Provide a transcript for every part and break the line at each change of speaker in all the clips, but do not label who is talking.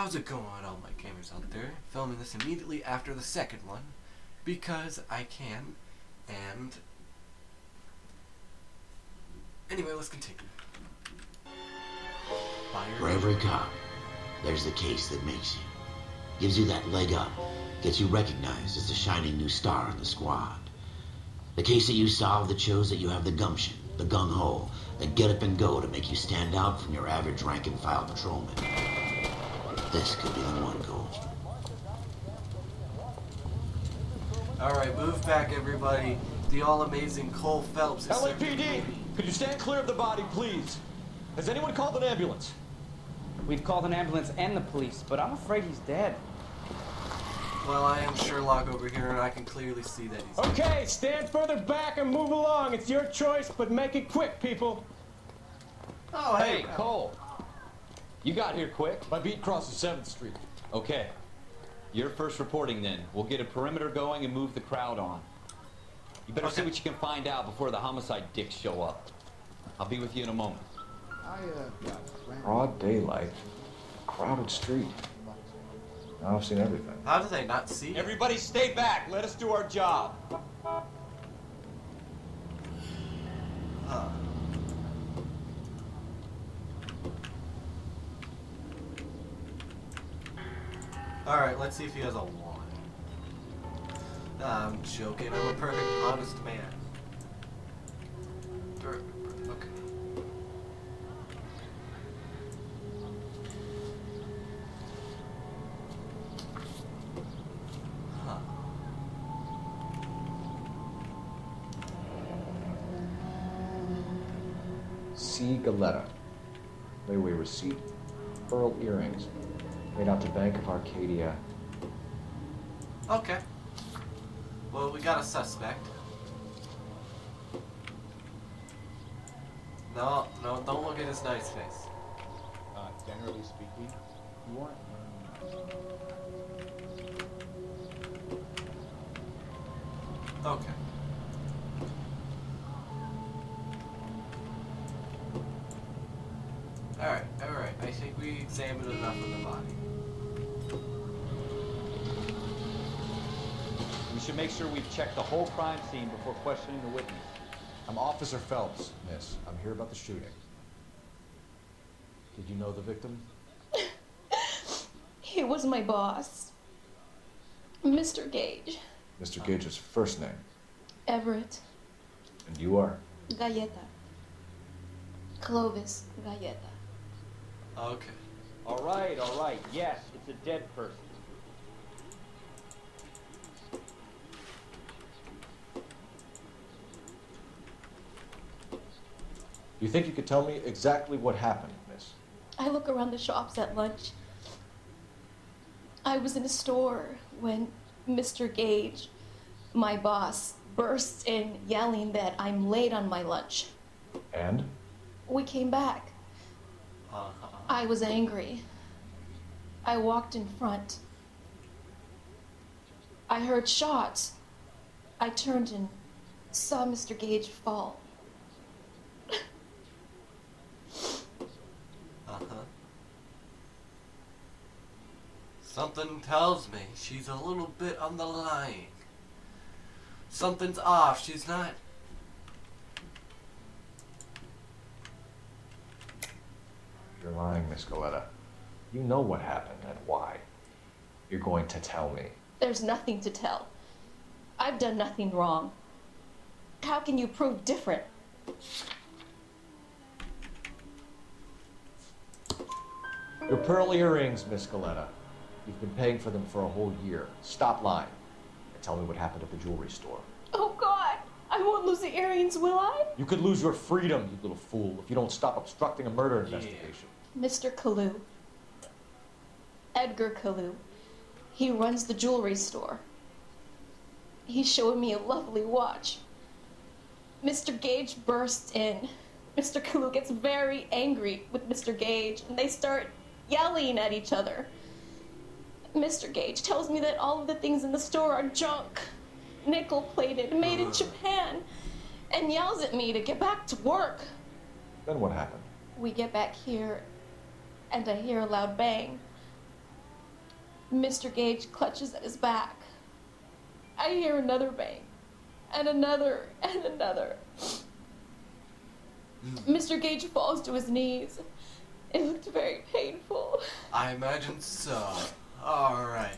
How's it going, all my gamers out there? Filming this immediately after the second one, because I can, and... Anyway, let's continue.
For every cop, there's the case that makes you. Gives you that leg up, gets you recognized as the shining new star in the squad. The case that you solve that shows that you have the gumption, the gung-ho, the get up and go to make you stand out from your average rank-and-file patrolman. This could be the one goal.
Alright, move back, everybody. The all-amazing Cole Phelps is...
LAPD! Could you stand clear of the body, please? Has anyone called an ambulance?
We've called an ambulance and the police, but I'm afraid he's dead.
Well, I am Sherlock over here, and I can clearly see that he's...
Okay, stand further back and move along. It's your choice, but make it quick, people.
Oh,
Hey, Cole. You got here quick.
My beat crosses 7th Street.
Okay. You're first reporting then. We'll get a perimeter going and move the crowd on. You better see what you can find out before the homicide dicks show up. I'll be with you in a moment.
Broad daylight, crowded street. Now I've seen everything.
How do they not see it?
Everybody stay back. Let us do our job.
Huh. Alright, let's see if he has a wand. Nah, I'm joking. I'm a perfect, honest man. Okay. Huh.
C. Galetta. Layaway receipt. Pearl earrings. Made out to Bank of Arcadia.
Okay. Well, we got a suspect. No, don't look at his nice face.
Generally speaking, you aren't.
Okay. Alright. I think we examined enough of the body.
We should make sure we've checked the whole crime scene before questioning the witness.
I'm Officer Phelps, miss. I'm here about the shooting. Did you know the victim?
He was my boss, Mr. Gage.
Mr. Gage's first name.
Everett.
And you are?
Galleta. Clovis Galleta.
Okay.
All right. Yes, it's a dead person.
You think you could tell me exactly what happened, miss?
I look around the shops at lunch. I was in a store when Mr. Gage, my boss, bursts in yelling that I'm late on my lunch.
And?
We came back. I was angry. I walked in front. I heard shots. I turned and saw Mr. Gage fall.
Something tells me she's a little bit on the line. Something's off. She's not...
You're lying, Miss Galetta. You know what happened and why. You're going to tell me.
There's nothing to tell. I've done nothing wrong. How can you prove different?
Your pearl earrings, Miss Galetta. You've been paying for them for a whole year. Stop lying and tell me what happened at the jewelry store.
Oh, God! I won't lose the earrings, will I?
You could lose your freedom, you little fool, if you don't stop obstructing a murder investigation.
Mr. Kalu. Edgar Kalu. He runs the jewelry store. He showed me a lovely watch. Mr. Gage bursts in. Mr. Kalu gets very angry with Mr. Gage, and they start yelling at each other. Mr. Gage tells me that all of the things in the store are junk, nickel-plated, made in Japan, and yells at me to get back to work.
Then what happened?
We get back here, and I hear a loud bang. Mr. Gage clutches at his back. I hear another bang, and another, and another. Mr. Gage falls to his knees. It looked very painful.
I imagine so. Alright.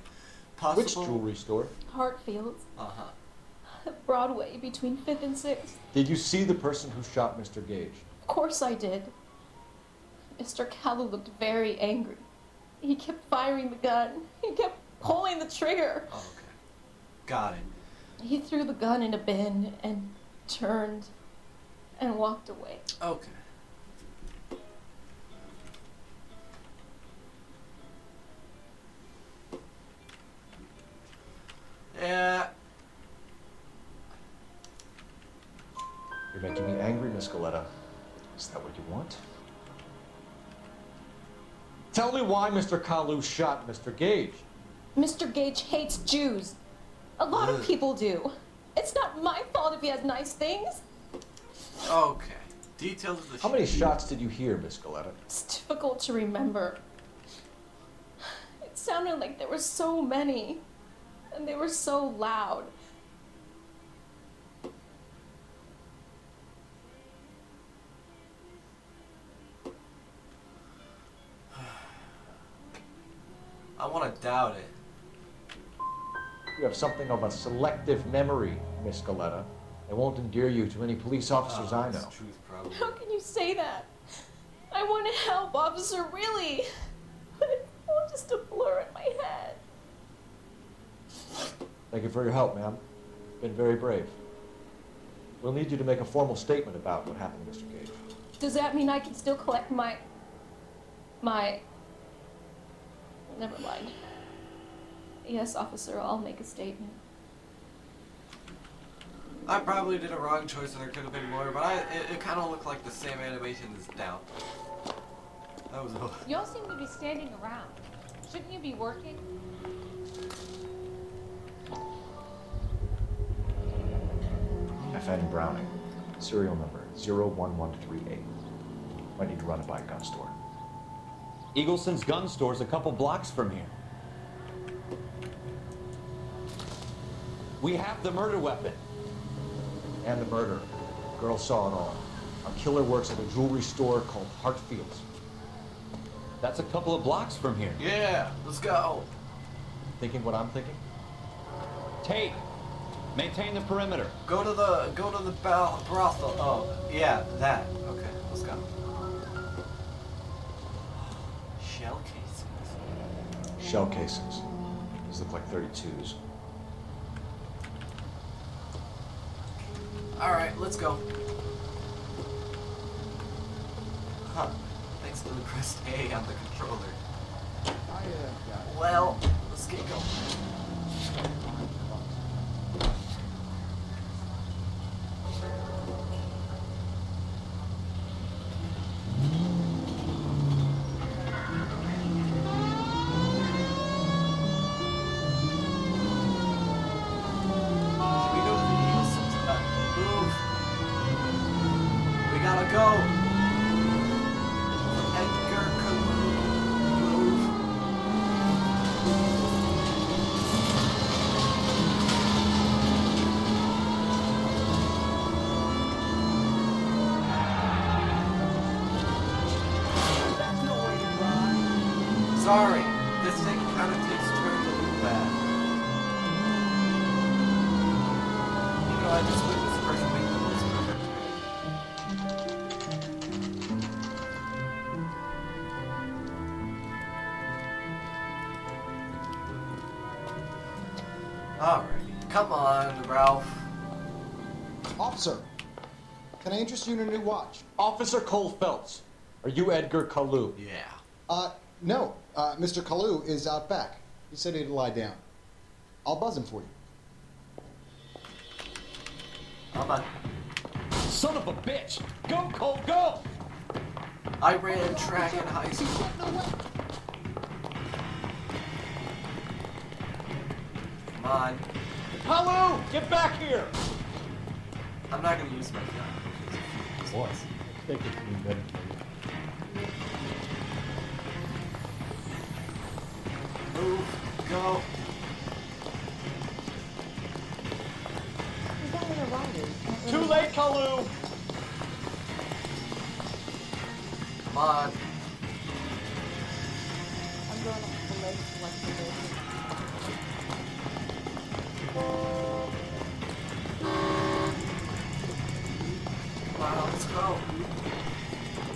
Possible...
Which jewelry store?
Hartfield's.
Uh-huh.
Broadway, between 5th and 6th.
Did you see the person who shot Mr. Gage?
Of course I did. Mr. Callow looked very angry. He kept firing the gun. He kept pulling the trigger.
Oh, okay. Got it.
He threw the gun in a bin and turned and walked away.
Okay. Yeah.
You're making me angry, Miss Galetta. Is that what you want? Tell me why Mr. Kalu shot Mr. Gage.
Mr. Gage hates Jews. A lot of people do. It's not my fault if he has nice things.
Okay. Details of the
How many shots did you hear, Miss Galetta?
It's difficult to remember. It sounded like there were so many, and they were so loud.
I want to doubt it.
You have something of a selective memory, Miss Galetta. It won't endear you to any police officers I know.
That's truth, probably.
How can you say that? I want to help, officer, really. But it's all just a blur in my head.
Thank you for your help, ma'am. You've been very brave. We'll need you to make a formal statement about what happened to Mr. Gage.
Does that mean I can still collect my... Never mind. Yes, officer, I'll make a statement.
I probably did a wrong choice and there could have been more, but it kind of looked like the same animation as down. That was a...
You all seem to be standing around. Shouldn't you be working?
FN Browning, serial number 01138. Might need to run it by a gun store.
Eagleson's gun store's a couple blocks from here. We have the murder weapon.
And the murder. Girl saw it all. Our killer works at a jewelry store called Hartfield's.
That's a couple of blocks from here.
Yeah, let's go.
Thinking what I'm thinking?
Tate, maintain the perimeter.
Go to the brothel. Oh, yeah, that. Okay, let's go. Shell casings.
Shell casings. These look like 32s.
Alright, let's go. Huh. Thanks to the press A on the controller. Well, let's get going. Go! Edgar move.
That's no way to drive.
Sorry, this thing kind of takes turns a little bad. You know, I just witnessed this person make the most perfect Alrighty, come on, Ralph.
Officer, can I interest you in a new watch?
Officer Cole Phelps, are you Edgar Kalu?
Yeah.
No. Mr. Kalu is out back. He said he'd lie down. I'll buzz him for you.
Come on.
Son of a bitch! Go, Cole, go!
I ran track in high school. Come on.
Kalu, get back here!
I'm not gonna use my gun.
What? I think it can be better for you.
Move. Go.
He's only a rider. Can't
Too
really-
late, Kalu!
Come on.
I'm going up to the lake to watch the boat.
Come on, let's go.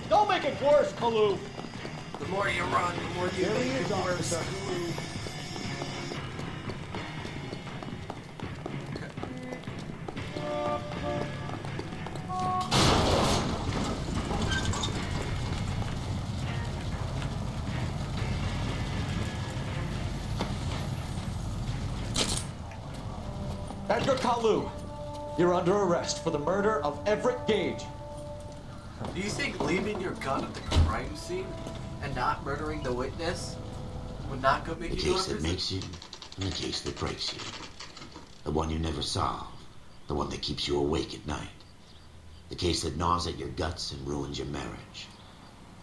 Don't make it worse, Kalu!
The more you run, the more you make it worse.
Edgar Kalu, you're under arrest for the murder of Everett Gage.
Do you think leaving your gun at the crime scene and not murdering the witness would not go make
The
you go to
case that
prison?
makes you, and the case that breaks you. The one you never solve. The one that keeps you awake at night. The case that gnaws at your guts and ruins your marriage.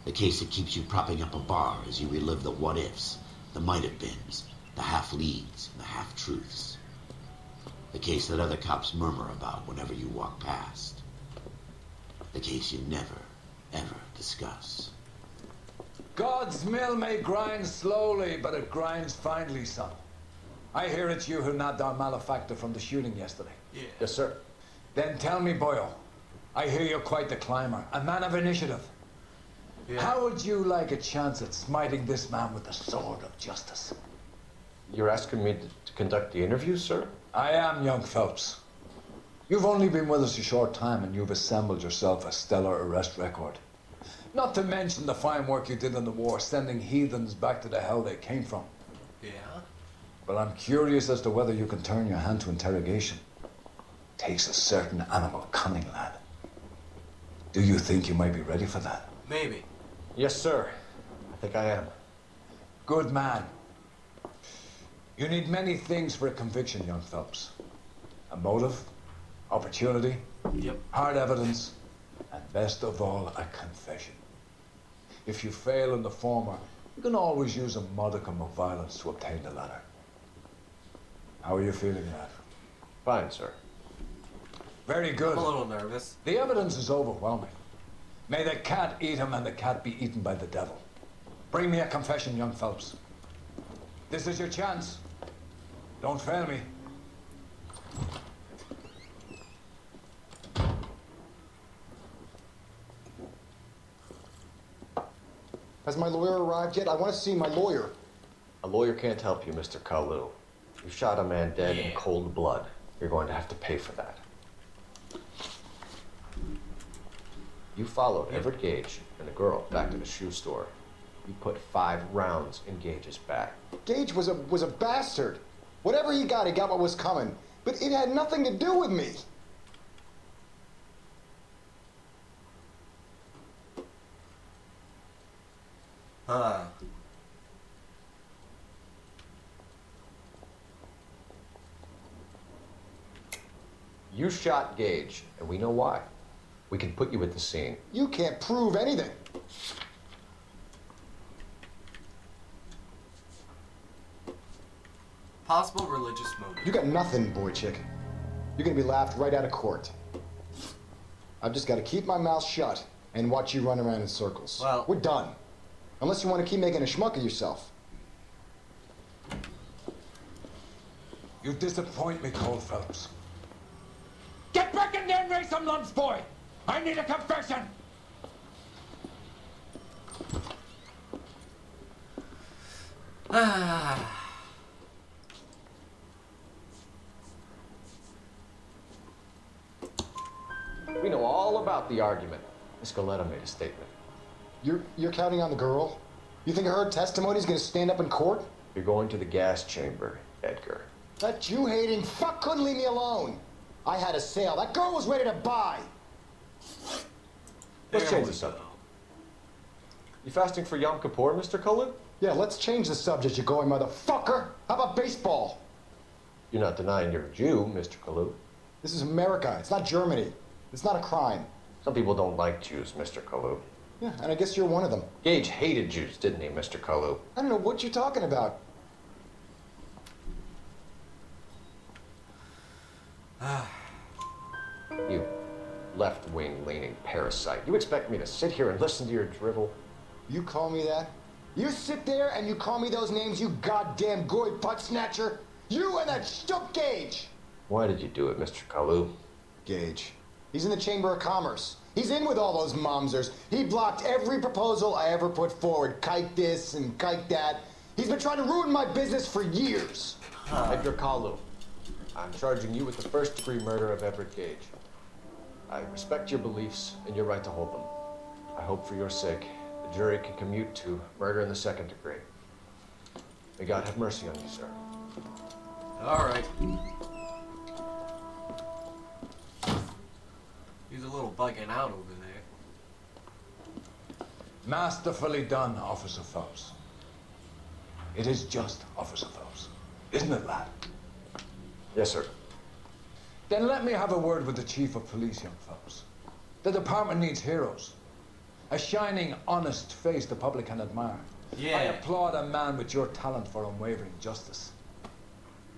The case that keeps you propping up a bar as you relive the what-ifs, the might-have-beens, the half-leads, and the half-truths. The case that other cops murmur about whenever you walk past. The case you never, ever discuss.
God's mill may grind slowly, but it grinds finely, son. I hear it's you who nabbed our malefactor from the shooting yesterday.
Yeah.
Yes, sir.
Then tell me, Boyle, I hear you're quite the climber, a man of initiative.
Yeah.
How would you like a chance at smiting this man with the sword of justice?
You're asking me to conduct the interview, sir?
I am, young Phelps. You've only been with us a short time and you've assembled yourself a stellar arrest record. Not to mention the fine work you did in the war, sending heathens back to the hell they came from.
Yeah.
But I'm curious as to whether you can turn your hand to interrogation. Takes a certain animal cunning, lad. Do you think you might be ready for that?
Maybe.
Yes, sir. I think I am.
Good man. You need many things for a conviction, young Phelps. A motive, opportunity,
Yep.
hard evidence, and best of all, a confession. If you fail in the former, you can always use a modicum of violence to obtain the latter. How are you feeling, lad?
Fine, sir.
Very good.
I'm a little nervous.
The evidence is overwhelming. May the cat eat him and the cat be eaten by the devil. Bring me a confession, young Phelps. This is your chance. Don't fail me.
Has my lawyer arrived yet? I want to see my lawyer.
A lawyer can't help you, Mr. Kalu. You shot a man dead in cold blood. You're going to have to pay for that. You followed Everett Gage and the girl back to the shoe store. You put 5 rounds in Gage's back.
Gage was a bastard. Whatever he got what was coming. But it had nothing to do with me.
Huh.
You shot Gage, and we know why. We can put you at the scene.
You can't prove anything.
Possible religious motive.
You got nothing, boy chick. You're gonna be laughed right out of court. I've just got to keep my mouth shut and watch you run around in circles.
Well-
we're done. Unless you want to keep making a schmuck of yourself.
You disappoint me, Cole Phelps. Get back in there and raise some lumps, boy! I need a confession!
We know all about the argument. Miss Goleta made a statement.
You're counting on the girl? You think her testimony is gonna stand up in court?
You're going to the gas chamber, Edgar.
That Jew-hating fuck couldn't leave me alone. I had a sale. That girl was ready to buy.
Let's
There
change
we
the subject.
go.
You fasting for Yom Kippur, Mr. Cullen?
Yeah, let's change the subject, you going motherfucker. How about baseball?
You're not denying you're a Jew, Mr. Kalu.
This is America. It's not Germany. It's not a crime.
Some people don't like Jews, Mr. Kalu.
Yeah, and I guess you're one of them.
Gage hated Jews, didn't he, Mr. Kalu?
I don't know what you're talking about.
You left-wing leaning parasite. You expect me to sit here and listen to your drivel?
You call me that? You sit there and you call me those names, you goddamn goy butt snatcher? You and that shtup Gage!
Why did you do it, Mr. Kalu?
Gage. He's in the Chamber of Commerce. He's in with all those momsers. He blocked every proposal I ever put forward. Kike this and kike that. He's been trying to ruin my business for years.
Edgar Kalu, I'm charging you with the first-degree murder of Everett Gage. I respect your beliefs and your right to hold them. I hope for your sake the jury can commute to murder in the second degree. May God have mercy on you, sir.
All right. He's a little bugging out over there.
Masterfully done, Officer Phelps. It is just Officer Phelps. Isn't it, lad?
Yes, sir.
Then let me have a word with the Chief of Police, young Phelps. The department needs heroes. A shining, honest face the public can admire.
Yeah.
I applaud a man with your talent for unwavering justice.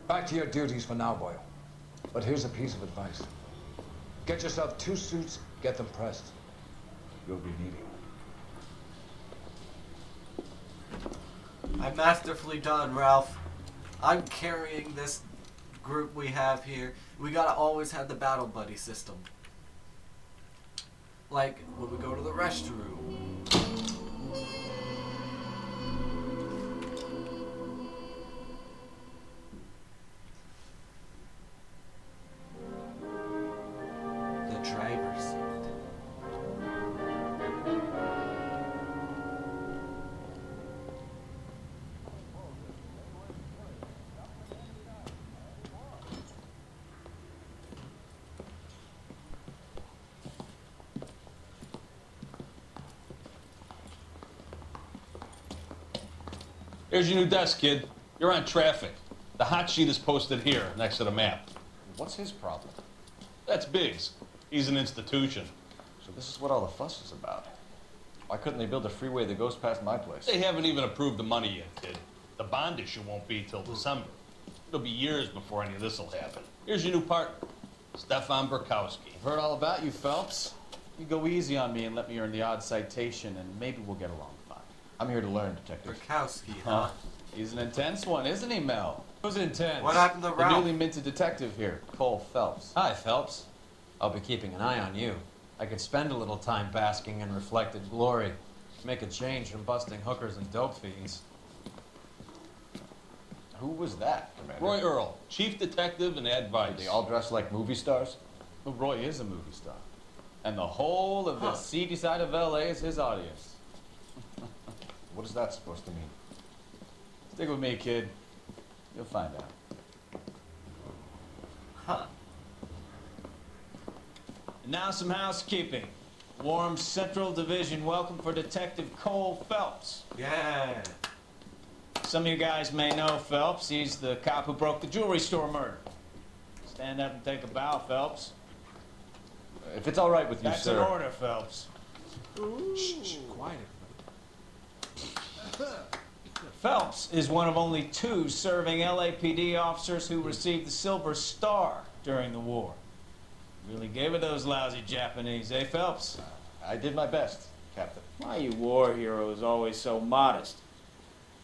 Back to your duties for now, boy. But here's a piece of advice. Get yourself 2 suits, get them pressed. You'll be needing them.
I'm masterfully done, Ralph. I'm carrying this group we have here. We gotta always have the battle buddy system. Like when we go to the restroom. The driver's seat.
Here's your new desk, kid. You're on traffic. The hot sheet is posted here, next to the map.
What's his problem?
That's Biggs. He's an institution.
So this is what all the fuss is about. Why couldn't they build a freeway that goes past my place?
They haven't even approved the money yet, kid. The bond issue won't be till December. It'll be years before any of this will happen. Here's your new partner, Stefan Burkowski.
I've heard all about you, Phelps. You go easy on me and let me earn the odd citation, and maybe we'll get along fine.
I'm here to learn, Detective.
Burkowski, huh?
He's an intense one, isn't he, Mel? Who's intense?
What happened to
The
Ralph?
newly minted detective here, Cole Phelps.
Hi, Phelps. I'll be keeping an eye on you. I could spend a little time basking in reflected glory. Make a change from busting hookers and dope fiends.
Who was that, Commander?
Roy Earl, chief detective and advice.
They all dress like movie stars?
Well, Roy is a movie star. And the whole of the seedy side of L.A. is his audience.
What is that supposed to mean?
Stick with me, kid. You'll find out.
Huh.
And now some housekeeping. Warm Central Division welcome for Detective Cole Phelps.
Yeah.
Some of you guys may know Phelps. He's the cop who broke the jewelry store murder. Stand up and take a bow, Phelps.
If it's all right with you,
That's
sir.
an order, Phelps.
Shh, quiet.
Phelps is one of only 2 serving LAPD officers who received the Silver Star during the war. Really gave it those lousy Japanese, eh, Phelps?
I did my best, Captain.
Why you war heroes always so modest?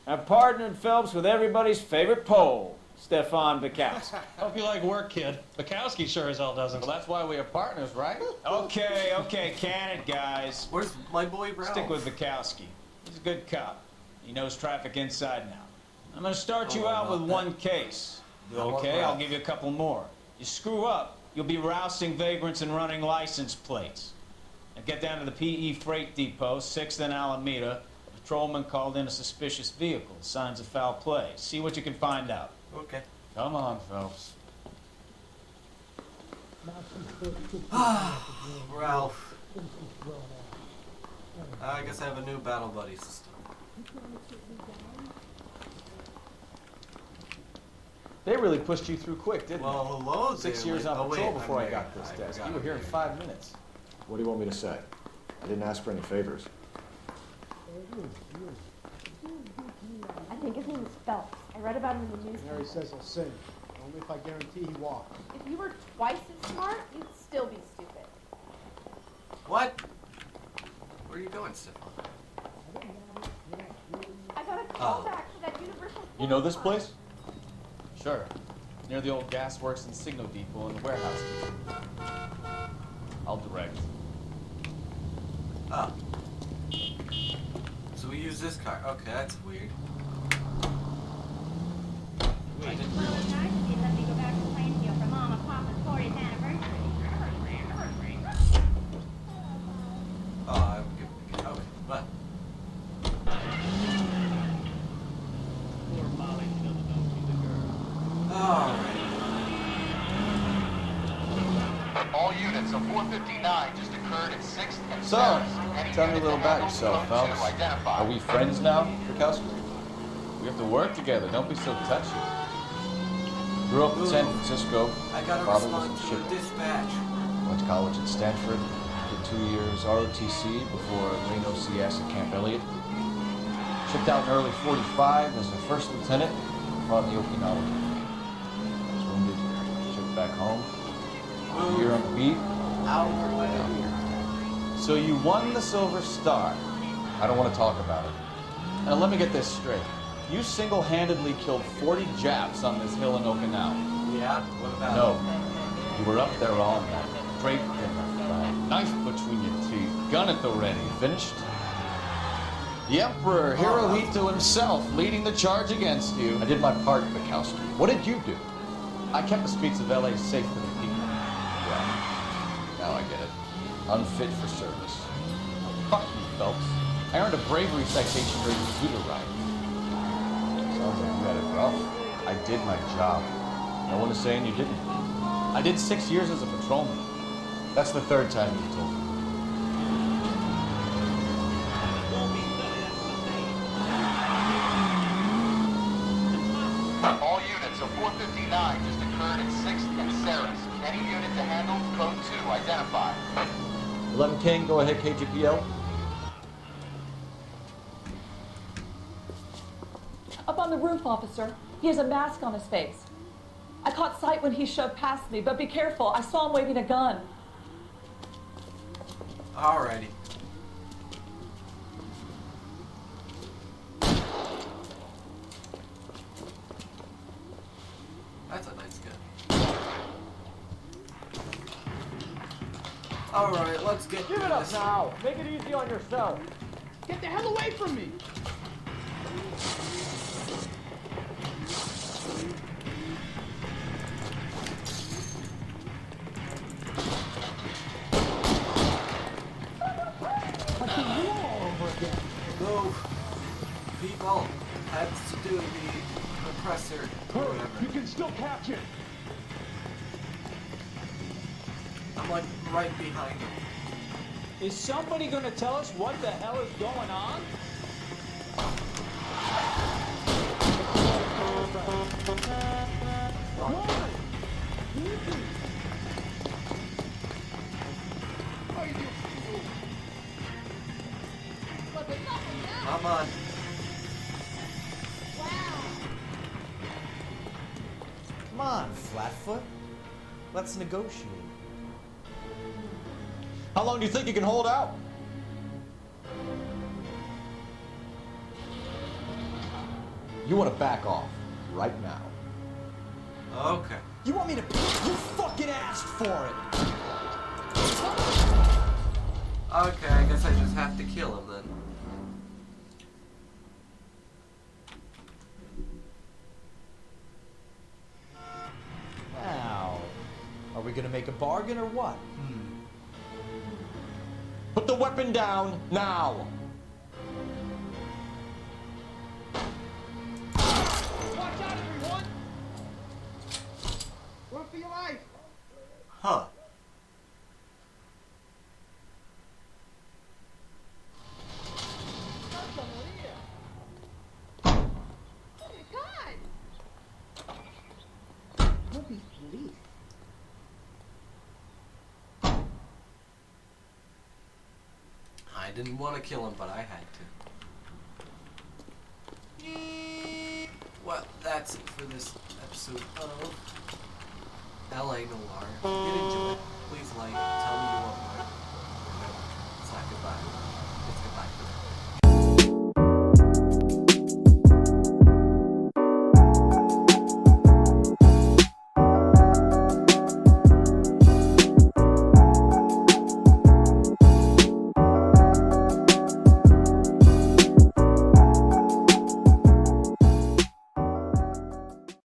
I've partnered Phelps with everybody's favorite Pole, Stefan Burkowski.
Hope you like work, kid. Bukowski sure as hell doesn't.
Well, that's why we are partners, right? Okay, can it, guys.
Where's my boy Ralph?
Stick with Bukowski. He's a good cop. He knows traffic inside and out. I'm gonna start you out with one case. Okay, I'll give you a couple more. You screw up, you'll be rousting vagrants and running license plates. Now get down to the PE Freight Depot, 6th and Alameda. A patrolman called in a suspicious vehicle. Signs of foul play. See what you can find out.
Okay.
Come on, Phelps.
Ralph. I guess I have a new battle buddy system.
They really pushed you through quick, didn't
Well, hello
they? 6
there,
years
like-
on
oh,
patrol
wait,
before I
I'm
got
there.
this
I
desk.
forgot
You were here in
I'm
5 minutes.
What do you want me to say? I didn't ask for any favors.
I think his name is Phelps. I read about him in the newspaper.
Harry says he'll sing. Only if I guarantee he walks.
If you were twice as smart, you'd still be stupid.
What? Where are you going, Stefan?
I got a call back for that universal.
You know this place? Sure. Near the old gas works and signal depot in the warehouse. I'll direct.
Oh. So we use this car. Okay, that's weird. I didn't
Well,
realize.
it's nice of you to let me go back to Plainfield for Mom and Papa's 40th anniversary.
Oh, I'm good. Okay, what?
Poor Molly, she doesn't know she's a girl.
Alright.
All units of 459 just occurred at 6th and
So,
7th.
tell me a little about yourself, fellas. Are we friends now, Bukowski? We have to work together. Don't be so touchy. Grew up in San Francisco.
I gotta
Father was
respond
a
to
shipper.
a dispatch.
Went to college at Stanford. Did 2 years ROTC before Reno CS at Camp Elliott. Shipped out in early 45 as a first lieutenant. Fought in the Okinawa. Was wounded. Shipped back home. A year on the beat. So you won the Silver Star. I don't want to talk about it. Now let me get this straight. You single-handedly killed 40 Japs on this hill in Okinawa.
Yeah? What about
No. You were up there all night, draped in the flag, knife between your teeth, gun at the ready. Finished? The Emperor Hirohito himself leading the charge against you. I did my part, Bukowski. What did you do? I kept the streets of LA safe for the people. Yeah. Now I get it. Unfit for service. Fuck you, Phelps. I earned a bravery citation during the Zuda ride. Sounds like you had it rough. I did my job. No one is saying you didn't. I did 6 years as a patrolman. That's the third time you've told me.
All units of 459 just occurred at 6th and Saris. Any unit to handle, code 2 identified.
11 King, go ahead, KGPL.
Up on the roof, officer. He has a mask on his face. I caught sight when he shoved past me, but be careful. I saw him waving a gun.
Alrighty. That's a nice gun. Alright, let's get
Give
through
it up
this.
now. Make it easy on yourself.
Get the hell away from me!
Go, people. That's to do the compressor. Or whatever.
You can still catch it.
I'm like right behind him.
Is somebody gonna tell us what the hell is going on?
Come on.
Come on, Flatfoot. Let's negotiate.
How long do you think you can hold out? You want to back off right now.
Okay.
You want me to? You fucking asked for it.
Okay, I guess I just have to kill him then.
Now, are we gonna make a bargain or what?
Put the weapon down now.
Watch out, everyone! Run for your life!
Huh.
Holy police.
I didn't want to kill him, but I had to. Well, that's it for this episode of LA Noire. If you did enjoy it, please like, tell me you want more. Remember, it's not goodbye.